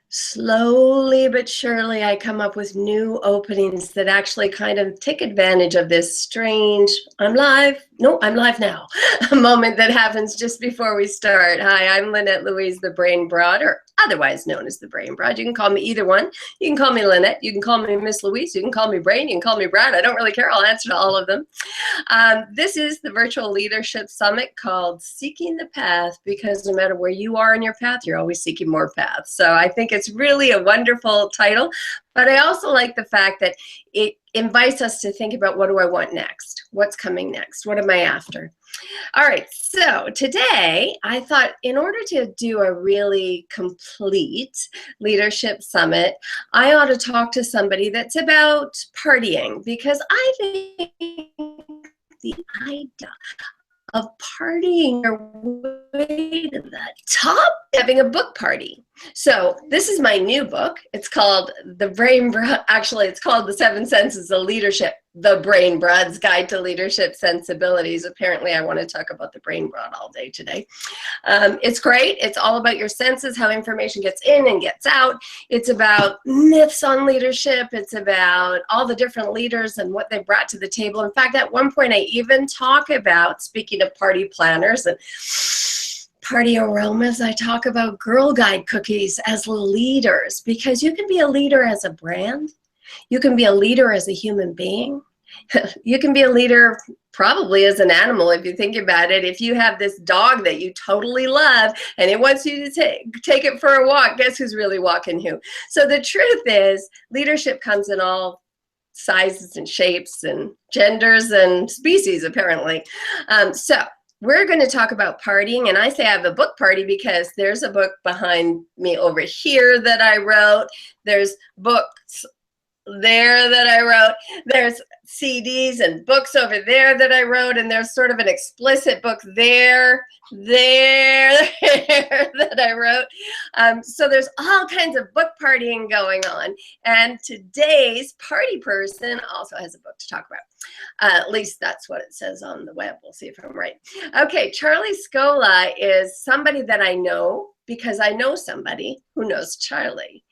Slowly but surely, I come up with new openings that actually kind of take advantage of this strange, I'm live, no, I'm live now, moment that happens just before we start. Hi, I'm Lynette Louise, the Brain Broad, or otherwise known as the Brain Broad. You can call me either one. You can call me Lynette, you can call me Miss Louise, you can call me Brain, you can call me Broad. I don't really care, I'll answer to all of them. This is the virtual leadership summit called Seeking the Path, because no matter where you are in your path, you're always seeking more paths. So I think it's really a wonderful title, but I also like the fact that it invites us to think about, what do I want next? What's coming next? What am I after? All right, so today I thought, in order to do a really complete leadership summit, I ought to talk to somebody that's about partying, because I think the idea of partying your way to the top, having a book party. So this is my new book. It's called actually it's called The 7 Senses of Leadership, The Brain Broad's Guide to Leadership Sensibilities. Apparently I want to talk about the Brain Broad all day today. It's great. It's all about your senses, how information gets in and gets out. It's about myths on leadership. It's about all the different leaders and what they brought to the table. In fact, at one point I even talk about, speaking of party planners and party aromas, I talk about Girl Guide cookies as leaders, because you can be a leader as a brand. You can be a leader as a human being. You can be a leader probably as an animal, if you think about it. If you have this dog that you totally love and it wants you to take it for a walk, guess who's really walking who? So the truth is, leadership comes in all sizes and shapes and genders and species, apparently. So we're going to talk about partying, and I say I have a book party because there's a book behind me over here that I wrote. There's books there that I wrote. There's CDs and books over there that I wrote, and there's sort of an explicit book there that I wrote. So there's all kinds of book partying going on, and today's party person also has a book to talk about. At least that's what it says on the web. We'll see if I'm right. Okay, Charlie Scola is somebody that I know because I know somebody who knows Charlie.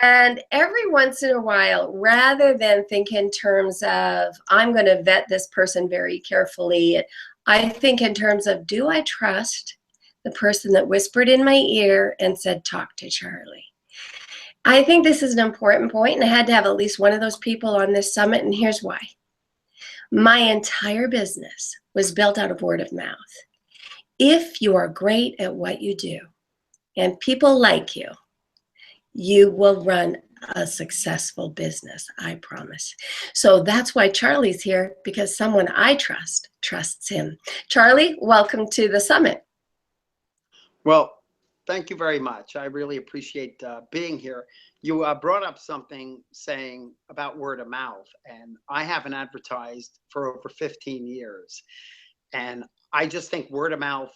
And every once in a while, rather than think in terms of, I'm going to vet this person very carefully, I think in terms of, do I trust the person that whispered in my ear and said, talk to Charlie? I think this is an important point, and I had to have at least one of those people on this summit, and here's why. My entire business was built out of word of mouth. If you are great at what you do and people like you, you will run a successful business, I promise. So that's why Charlie's here, because someone I trust trusts him. Charlie, welcome to the summit. Well, thank you very much. I really appreciate being here. You brought up something saying about word of mouth, and I haven't advertised for over 15 years. And I just think word of mouth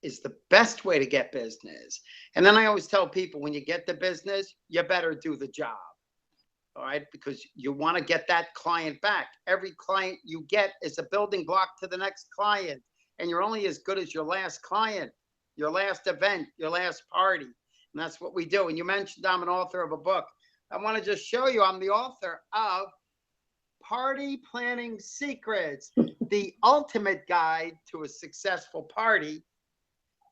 is the best way to get business. And then I always tell people, when you get the business, you better do the job. All right, because you want to get that client back. Every client you get is a building block to the next client. And you're only as good as your last client, your last event, your last party. And that's what we do. And you mentioned I'm an author of a book. I want to just show you I'm the author of Party Planning Secrets, the ultimate guide to a successful party.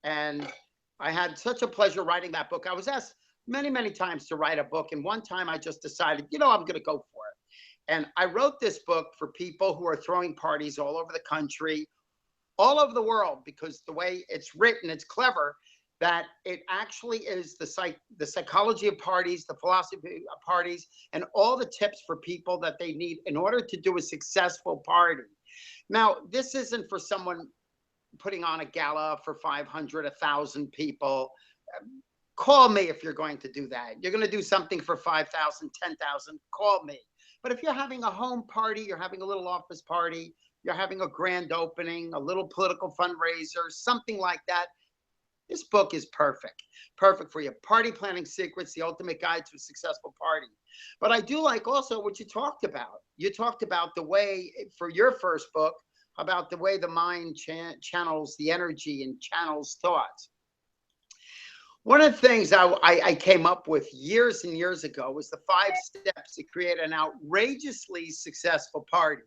And I had such a pleasure writing that book. I was asked many, many times to write a book. And one time I just decided, I'm going to go for it. And I wrote this book for people who are throwing parties all over the country, all over the world, because the way it's written, it's clever, that it actually is the psychology of parties, the philosophy of parties, and all the tips for people that they need in order to do a successful party. Now, this isn't for someone putting on a gala for 500, 1,000 people. Call me if you're going to do that. You're going to do something for 5,000, 10,000, call me. But if you're having a home party, you're having a little office party, you're having a grand opening, a little political fundraiser, something like that, this book is perfect. Perfect for you. Party Planning Secrets, the ultimate guide to a successful party. But I do like also what you talked about. You talked about the way, for your first book, about the way the mind channels the energy and channels thoughts. One of the things I came up with years and years ago was the 5 steps to create an outrageously successful party.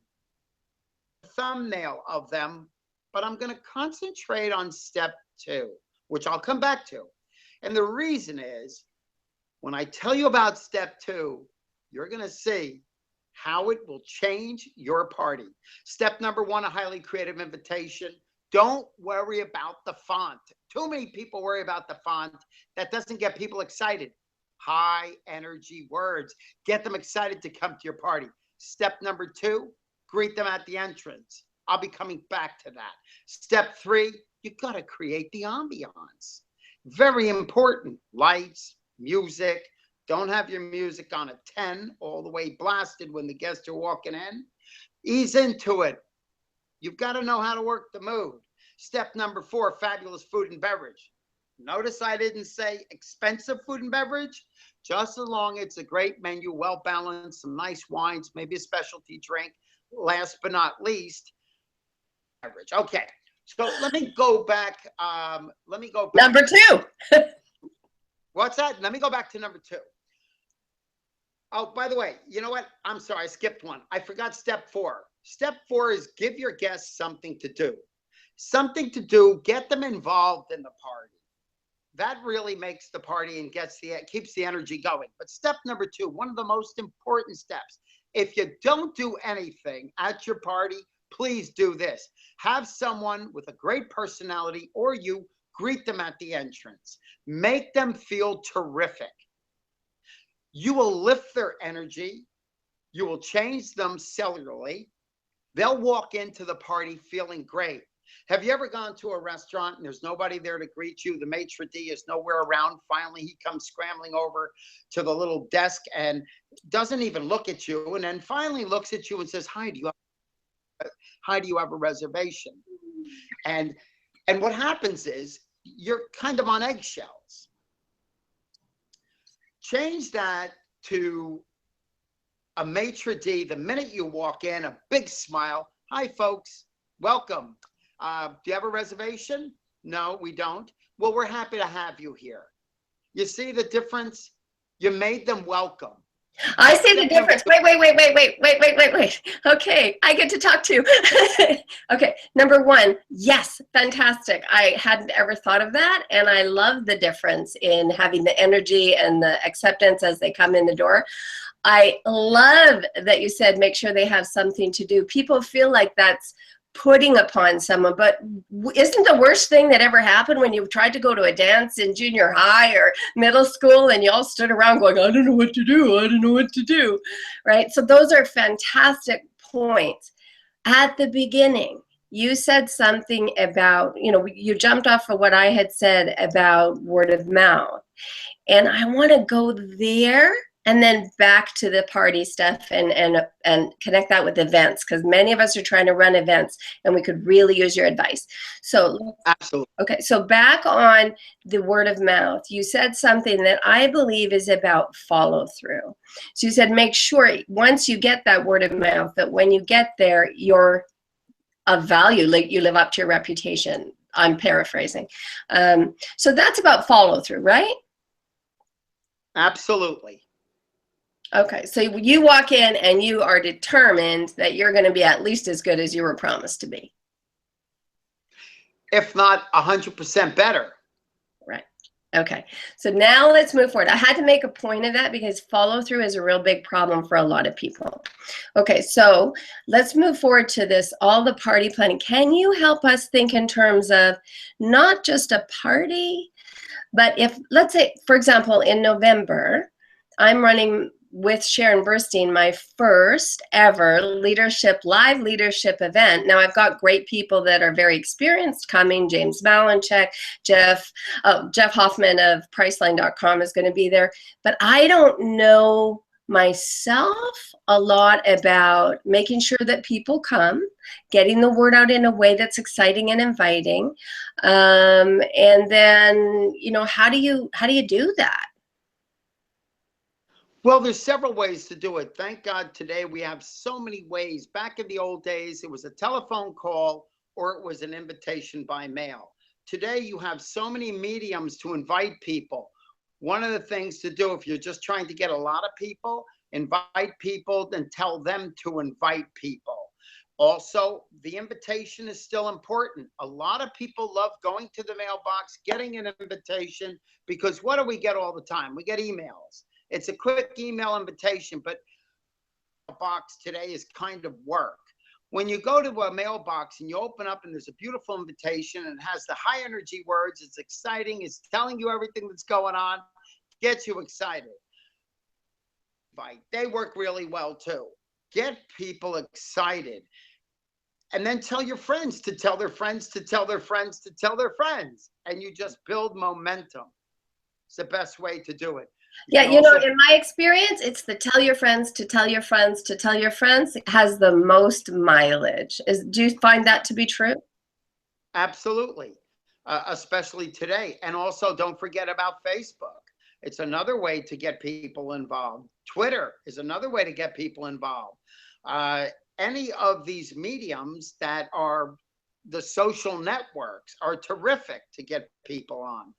Thumbnail of them, but I'm going to concentrate on step 2, which I'll come back to. And the reason is, when I tell you about step 2, you're going to see how it will change your party. Step number 1, a highly creative invitation. Don't worry about the font. Too many people worry about the font. That doesn't get people excited. High energy words. Get them excited to come to your party. Step number 2, greet them at the entrance. I'll be coming back to that. Step 3, you got to create the ambiance. Very important. Lights, music. Don't have your music on a 10 all the way blasted when the guests are walking in. Ease into it. You've got to know how to work the mood. Step number 4, fabulous food and beverage. Notice I didn't say expensive food and beverage. Just as long as it's a great menu, well balanced, some nice wines, maybe a specialty drink. Last but not least, beverage. Okay, so let me go back. Number 2. What's that? Let me go back to number 2. Oh, by the way, you know what? I'm sorry, I skipped one. I forgot step 4. Step 4 is give your guests something to do. Something to do, get them involved in the party. That really makes the party and keeps the energy going. But step number 2, one of the most important steps. If you don't do anything at your party, please do this. Have someone with a great personality or you greet them at the entrance. Make them feel terrific. You will lift their energy. You will change them cellularly. They'll walk into the party feeling great. Have you ever gone to a restaurant and there's nobody there to greet you? The maitre d' is nowhere around. Finally, he comes scrambling over to the little desk and doesn't even look at you. And then finally looks at you and says, hi, do you have a reservation? And what happens is you're kind of on eggshells. Change that to a maitre d' the minute you walk in, a big smile. Hi, folks. Welcome. Do you have a reservation? No, we don't. Well, we're happy to have you here. You see the difference? You made them welcome. I see the difference. Wait. Okay, I get to talk to you. Okay, number 1, yes, fantastic. I hadn't ever thought of that, and I love the difference in having the energy and the acceptance as they come in the door. I love that you said make sure they have something to do. People feel like that's putting upon someone, but isn't the worst thing that ever happened when you tried to go to a dance in junior high or middle school and you all stood around going, I don't know what to do, I don't know what to do, right? So those are fantastic points. At the beginning, you said something about, you jumped off of what I had said about word of mouth, and I want to go there and then back to the party stuff and connect that with events, because many of us are trying to run events and we could really use your advice. So absolutely. Okay, so back on the word of mouth, you said something that I believe is about follow through. So you said make sure once you get that word of mouth that when you get there, you're of value, like you live up to your reputation. I'm paraphrasing. So that's about follow through, right? Absolutely. Okay, so you walk in and you are determined that you're going to be at least as good as you were promised to be. If not 100% better. Right. Okay, so now let's move forward. I had to make a point of that because follow through is a real big problem for a lot of people. Okay, so let's move forward to this, all the party planning. Can you help us think in terms of not just a party, but if, let's say, for example, in November, I'm running with Sharon Burstein, my first ever live leadership event. Now I've got great people that are very experienced coming. James Malinchek, Jeff Hoffman of Priceline.com is going to be there. But I don't know myself a lot about making sure that people come, getting the word out in a way that's exciting and inviting. And then, how do you do that? Well, there's several ways to do it. Thank God today we have so many ways. Back in the old days, it was a telephone call or it was an invitation by mail. today you have so many mediums to invite people. One of the things to do if you're just trying to get a lot of people, invite people, then tell them to invite people. Also, the invitation is still important. A lot of people love going to the mailbox, getting an invitation, because what do we get all the time? We get emails. It's a quick email invitation, but box today is kind of work. When you go to a mailbox and you open up and there's a beautiful invitation and it has the high energy words, it's exciting, it's telling you everything that's going on, gets you excited. They work really well too. Get people excited. And then tell your friends to tell their friends to tell their friends to tell their friends. And you just build momentum. It's the best way to do it. Yeah, you know, in my experience, it's the tell your friends to tell your friends to tell your friends has the most mileage. Do you find that to be true? Absolutely, especially today. And also don't forget about Facebook. It's another way to get people involved. Twitter is another way to get people involved. Any of these mediums that are the social networks are terrific to get people on.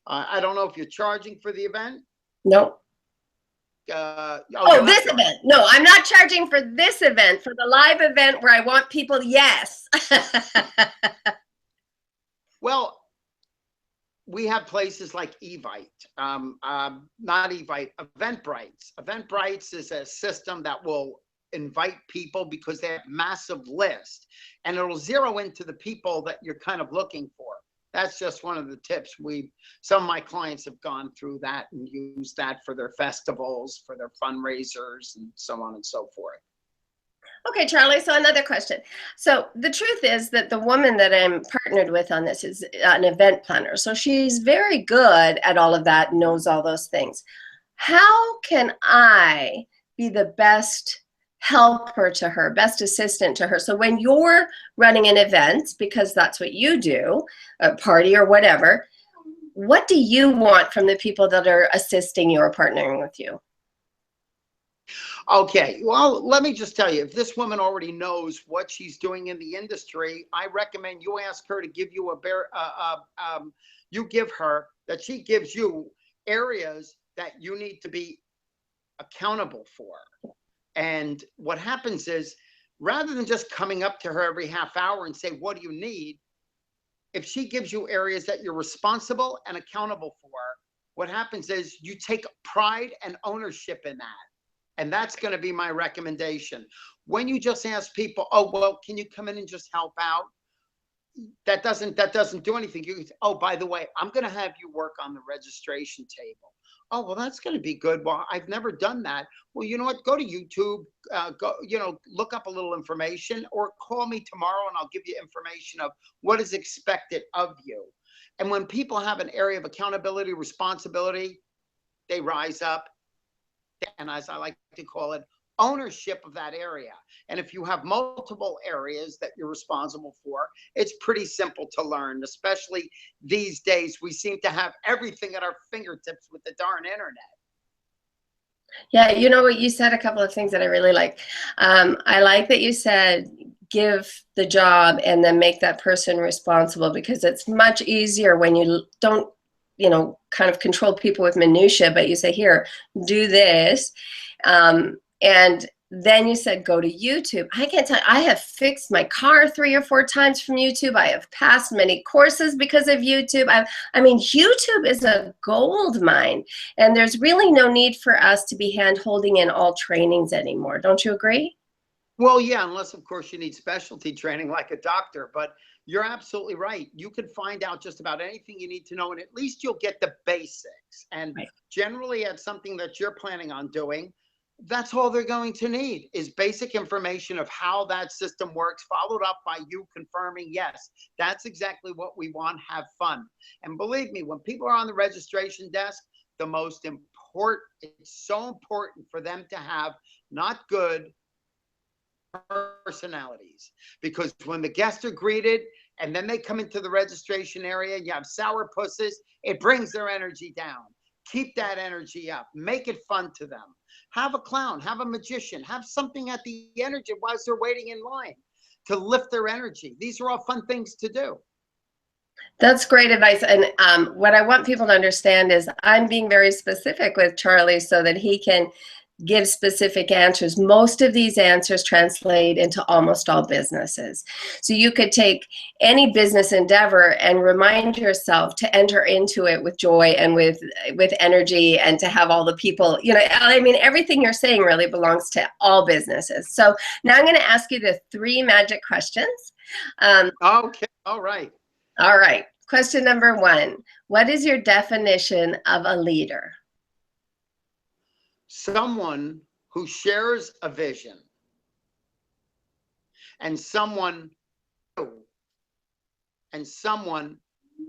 I don't know if you're charging for the event. No. Oh, this event. No, I'm not charging for this event, for the live event where I want people. Yes. Well, we have places like Evite, not Evite, Eventbrite. Eventbrite is a system that will invite people because they have massive list, and it'll zero into the people that you're kind of looking for. That's just one of the tips. Some of my clients have gone through that and used that for their festivals, for their fundraisers, and so on and so forth. Okay, Charlie, so another question. So the truth is that the woman that I'm partnered with on this is an event planner. So she's very good at all of that, knows all those things. How can I be the best helper to her, best assistant to her? So when you're running an event, because that's what you do, a party or whatever, what do you want from the people that are assisting you or partnering with you? Okay, well, let me just tell you, if this woman already knows what she's doing in the industry, I recommend you ask her to give you she gives you areas that you need to be accountable for. And what happens is, rather than just coming up to her every half hour and say, what do you need? If she gives you areas that you're responsible and accountable for, what happens is you take pride and ownership in that. And that's going to be my recommendation. When you just ask people, oh, well, can you come in and just help out? That doesn't do anything. You can say, oh, by the way, I'm going to have you work on the registration table. Oh, well, that's going to be good. Well, I've never done that. Well, you know what? Go to YouTube, look up a little information, or call me tomorrow and I'll give you information of what is expected of you. And when people have an area of accountability, responsibility, they rise up. And as I like to call it, ownership of that area. And if you have multiple areas that you're responsible for, it's pretty simple to learn, especially these days. We seem to have everything at our fingertips with the darn internet. Yeah, you know what, you said a couple of things that I really like. I like that you said give the job and then make that person responsible, because it's much easier when you don't, kind of control people with minutia, but you say, here, do this. And then you said, go to YouTube. I can't tell you, I have fixed my car 3 or 4 times from YouTube. I have passed many courses because of YouTube. I mean, YouTube is a gold mine, and there's really no need for us to be hand-holding in all trainings anymore. Don't you agree? Well, yeah, unless, of course, you need specialty training like a doctor, but you're absolutely right. You can find out just about anything you need to know, and at least you'll get the basics. And generally at something that you're planning on doing, that's all they're going to need is basic information of how that system works, followed up by you confirming, yes, that's exactly what we want, have fun. And believe me, when people are on the registration desk, the most important, it's so important for them to have not good personalities, because when the guests are greeted and then they come into the registration area and you have sour pusses, it brings their energy down. Keep that energy up, make it fun to them. Have a clown, have a magician, have something at the energy whilst they're waiting in line to lift their energy. These are all fun things to do. That's great advice. And what I want people to understand is I'm being very specific with Charlie so that he can give specific answers. Most of these answers translate into almost all businesses. So you could take any business endeavor and remind yourself to enter into it with joy and with energy, and to have all the people, you know, I mean, everything you're saying really belongs to all businesses. So now I'm going to ask you the 3 magic questions. Okay, all right. All right. Question number 1. What is your definition of a leader? Someone who shares a vision, and someone who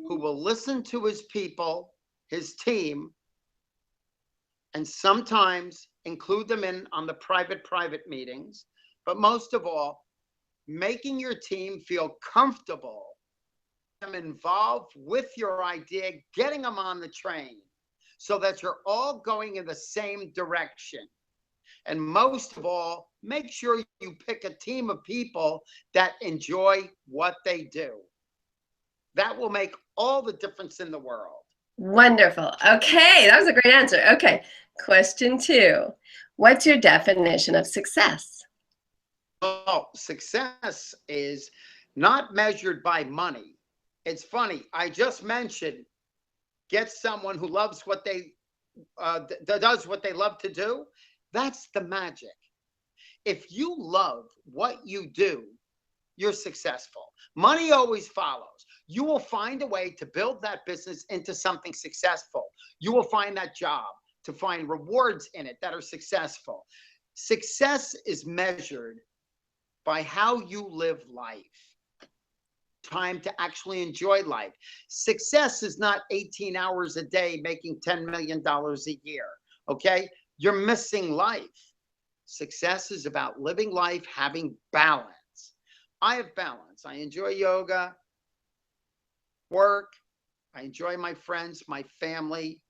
will listen to his people, his team, and sometimes include them in on the private meetings, but most of all, making your team feel comfortable, them involved with your idea, getting them on the train so that you're all going in the same direction. And most of all, make sure you pick a team of people that enjoy what they do. That will make all the difference in the world. Wonderful. Okay, that was a great answer. Okay, question 2. What's your definition of success? Well, success is not measured by money. It's funny, I just mentioned get someone who loves what they does what they love to do. That's the magic. If you love what you do, you're successful. Money always follows. You will find a way to build that business into something successful. You will find that job to find rewards in it that are successful. Success is measured by how you live life. Time to actually enjoy life. Success is not 18 hours a day making $10 million a year. Okay? You're missing life. Success is about living life, having balance. I have balance. I enjoy yoga, work. I enjoy my friends, my family,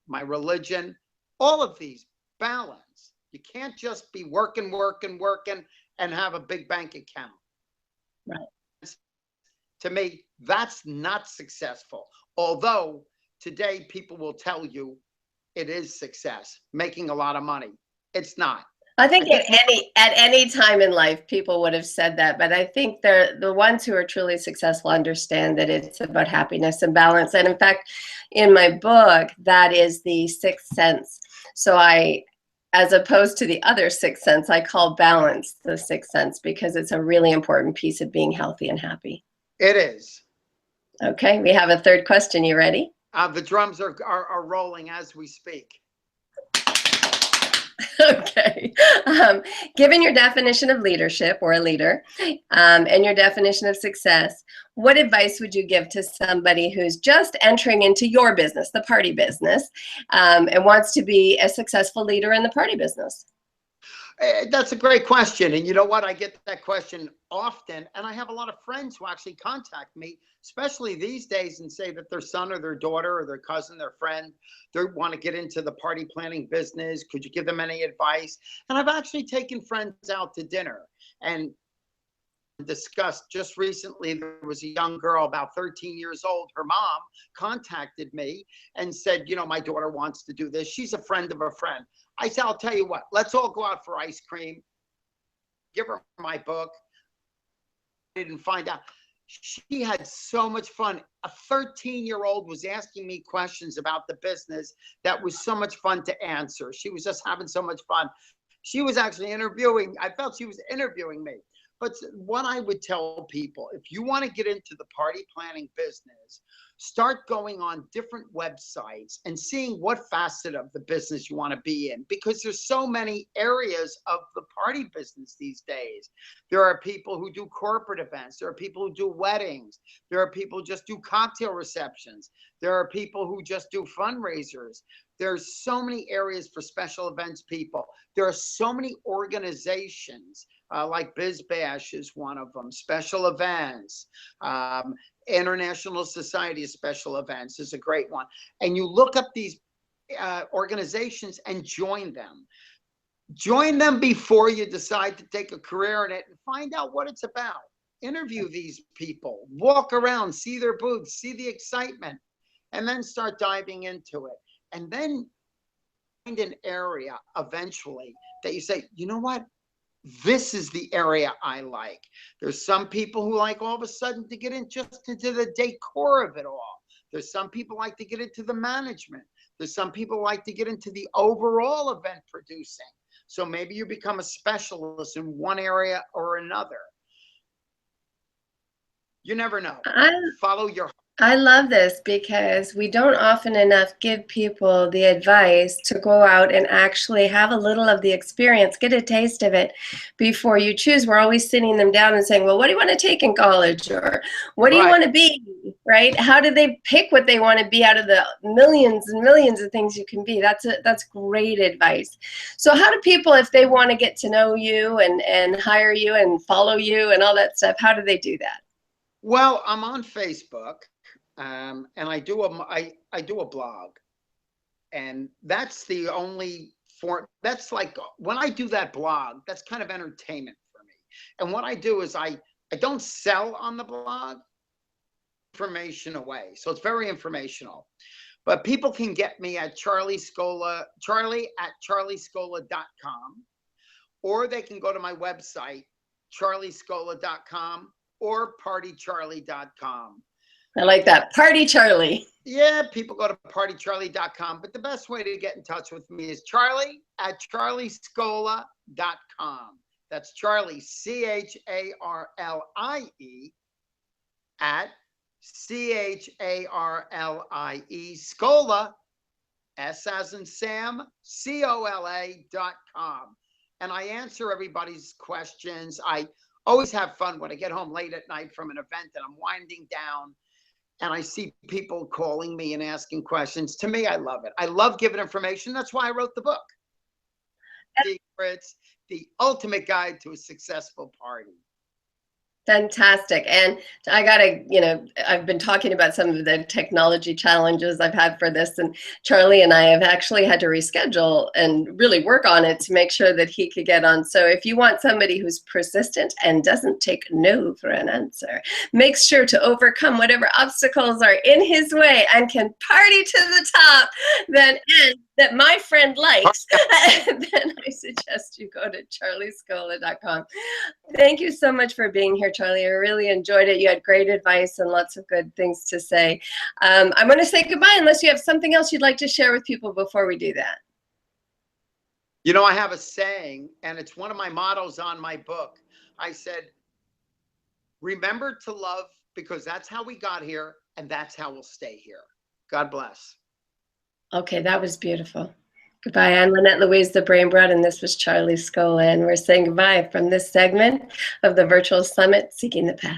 my religion, all of these balance. You can't just be working and have a big bank account. Right. To me, that's not successful. Although today people will tell you it is success, making a lot of money. It's not. I think at any time in life, people would have said that, but I think the ones who are truly successful understand that it's about happiness and balance. And in fact, in my book, that is the 6th sense. So as opposed to the other 6th sense, I call balance the 6th sense because it's a really important piece of being healthy and happy. It is. Okay, we have a 3rd question. You ready? The drums are rolling as we speak. Okay. Given your definition of leadership or a leader, and your definition of success, what advice would you give to somebody who's just entering into your business, the party business, and wants to be a successful leader in the party business? That's a great question. And you know what? I get that question often. And I have a lot of friends who actually contact me, especially these days, and say that their son or their daughter or their cousin, their friend, they want to get into the party planning business. Could you give them any advice? And I've actually taken friends out to dinner and discussed. Just recently, there was a young girl about 13 years old. Her mom contacted me and said, you know, my daughter wants to do this. She's a friend of a friend. I said, I'll tell you what, let's all go out for ice cream. Give her my book. I didn't find out. She had so much fun. A 13-year-old was asking me questions about the business that was so much fun to answer. She was just having so much fun. She was actually interviewing. I felt she was interviewing me. But what I would tell people, if you want to get into the party planning business, start going on different websites and seeing what facet of the business you want to be in, because there's so many areas of the party business these days. There are people who do corporate events. There are people who do weddings. There are people who just do cocktail receptions. There are people who just do fundraisers. There's so many areas for special events people. There are so many organizations like Biz Bash is one of them, special events, International Society of Special Events is a great one. And you look up these organizations and join them. Join them before you decide to take a career in it and find out what it's about. interview these people, walk around, see their booths, see the excitement, and then start diving into it. And then find an area eventually that you say, you know what? This is the area I like. There's some people who like all of a sudden to get in just into the decor of it all. There's some people like to get into the management. There's some people like to get into the overall event producing. So maybe you become a specialist in one area or another. You never know. Follow your heart. I love this because we don't often enough give people the advice to go out and actually have a little of the experience, get a taste of it before you choose. We're always sitting them down and saying, well, what do you want to take in college? Or what do you want to be, right? How do they pick what they want to be out of the millions and millions of things you can be? That's great advice. So how do people, if they want to get to know you and hire you and follow you and all that stuff, how do they do that? Well, I'm on Facebook. And I do a blog, and that's the only form. That's like when I do that blog, that's kind of entertainment for me. And what I do is I don't sell on the blog, information away. So it's very informational. But people can get me at Charlie at charliescola.com, or they can go to my website, charliescola.com or partycharlie.com. I like that. Party Charlie. Yeah, people go to partycharlie.com, but the best way to get in touch with me is Charlie at charliescola.com. That's Charlie, CharLie, at CharLie, Scola, S as in Sam, COLA.com. And I answer everybody's questions. I always have fun when I get home late at night from an event and I'm winding down and I see people calling me and asking questions. To me, I love it. I love giving information. That's why I wrote the book. Secrets, the ultimate guide to a successful party. Fantastic. And I gotta, I've been talking about some of the technology challenges I've had for this, and Charlie and I have actually had to reschedule and really work on it to make sure that he could get on. So if you want somebody who's persistent and doesn't take no for an answer, makes sure to overcome whatever obstacles are in his way and can party to the top, then that my friend likes, then I suggest you go to charliescola.com. Thank you so much for being here, Charlie. I really enjoyed it. You had great advice and lots of good things to say. I'm going to say goodbye unless you have something else you'd like to share with people before we do that. You know, I have a saying, and it's one of my mottos on my book. I said, remember to love, because that's how we got here, and that's how we'll stay here. God bless. Okay, that was beautiful. Goodbye. I'm Lynette Louise, the Brain Broad, and this was Charlie Scola, and we're saying goodbye from this segment of the Virtual Summit, Seeking the Path.